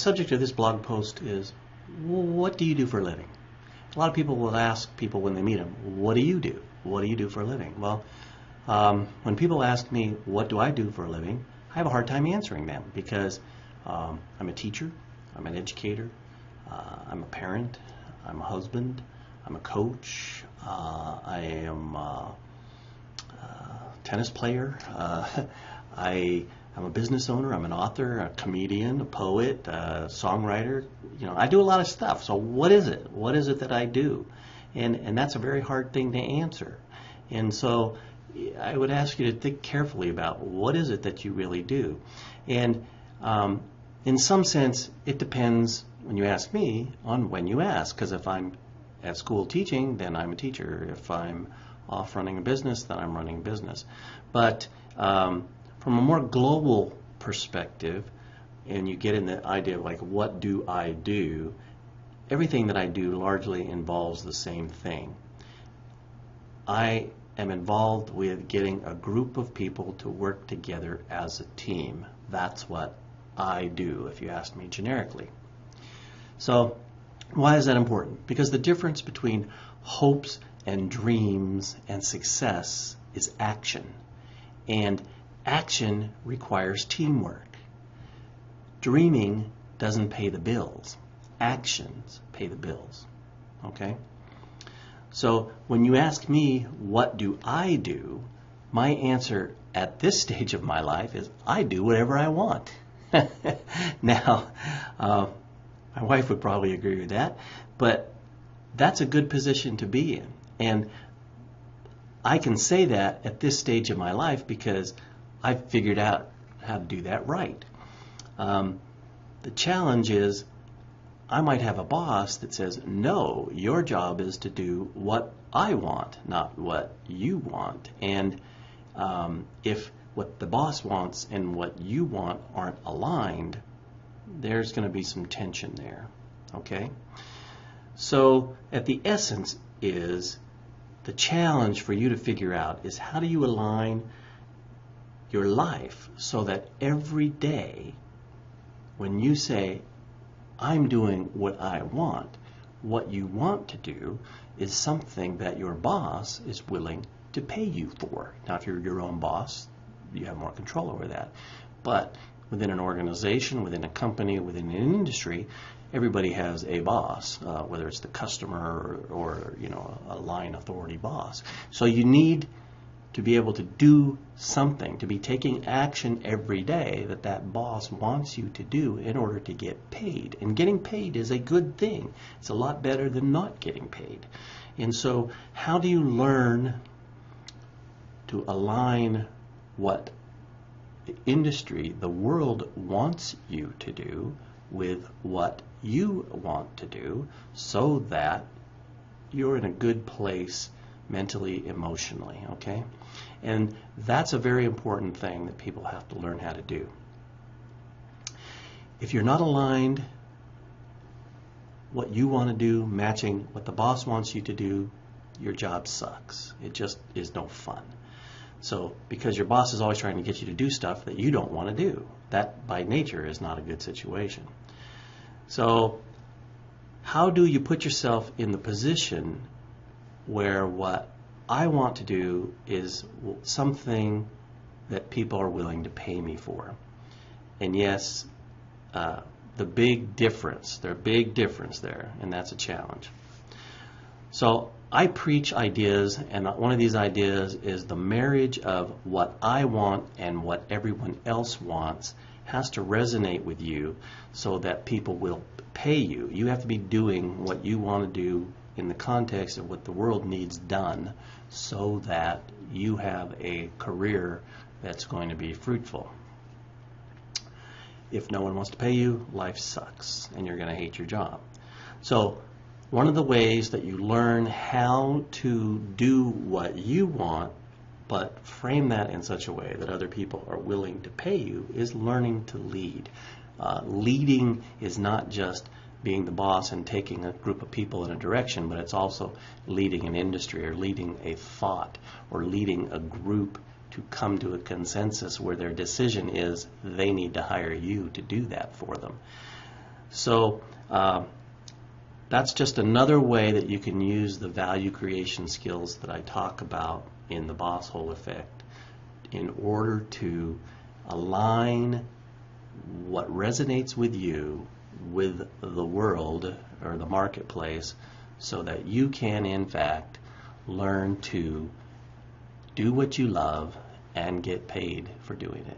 subject of this blog post is, what do you do for a living? A lot of people will ask people when they meet them, what do you do? What do you do for a living? Well, when people ask me, what do I do for a living, I have a hard time answering them because I'm a teacher, I'm an educator, I'm a parent, I'm a husband, I'm a coach, I am a tennis player, I'm a business owner, I'm an author, a comedian, a poet, a songwriter. You know, I do a lot of stuff. So what is it? What is it that I do? And that's a very hard thing to answer. And so I would ask you to think carefully about what is it that you really do. And in some sense, it depends, when you ask me, on when you ask. Because if I'm at school teaching, then I'm a teacher. If I'm off running a business, then I'm running a business. But from a more global perspective, and you get in the idea of like, what do I do? Everything that I do largely involves the same thing. I am involved with getting a group of people to work together as a team. That's what I do, if you ask me generically. So why is that important? Because the difference between hopes and dreams and success is action. And action requires teamwork. Dreaming doesn't pay the bills. Actions pay the bills. Okay? So when you ask me, what do I do? My answer at this stage of my life is, I do whatever I want. Now, my wife would probably agree with that, but that's a good position to be in. And I can say that at this stage of my life because I've figured out how to do that right. The challenge is, I might have a boss that says, no, your job is to do what I want, not what you want. And if what the boss wants and what you want aren't aligned, there's going to be some tension there. Okay? So at the essence is, the challenge for you to figure out is, how do you align your life so that every day when you say, I'm doing what I want, what you want to do is something that your boss is willing to pay you for. Now, if you're your own boss, you have more control over that. But within an organization, within a company, within an industry, everybody has a boss, whether it's the customer or you know, a line authority boss. So you need to be able to do something, to be taking action every day that that boss wants you to do in order to get paid. And getting paid is a good thing. It's a lot better than not getting paid. And so how do you learn to align what the industry, the world wants you to do with what you want to do so that you're in a good place mentally, emotionally, okay? And that's a very important thing that people have to learn how to do. If you're not aligned, what you want to do matching what the boss wants you to do, your job sucks. It just is no fun. So, because your boss is always trying to get you to do stuff that you don't want to do, that by nature is not a good situation. So, how do you put yourself in the position where what I want to do is something that people are willing to pay me for? And yes, the big difference, there's a big difference there, and that's a challenge. So I preach ideas, and one of these ideas is the marriage of what I want and what everyone else wants has to resonate with you so that people will pay you. You have to be doing what you want to do in the context of what the world needs done so that you have a career that's going to be fruitful. If no one wants to pay you, life sucks and you're going to hate your job. So one of the ways that you learn how to do what you want but frame that in such a way that other people are willing to pay you is learning to lead. Leading is not just being the boss and taking a group of people in a direction, but it's also leading an industry or leading a thought or leading a group to come to a consensus where their decision is they need to hire you to do that for them. So that's just another way that you can use the value creation skills that I talk about in the BossHole Effect in order to align what resonates with you with the world or the marketplace, so that you can in fact learn to do what you love and get paid for doing it.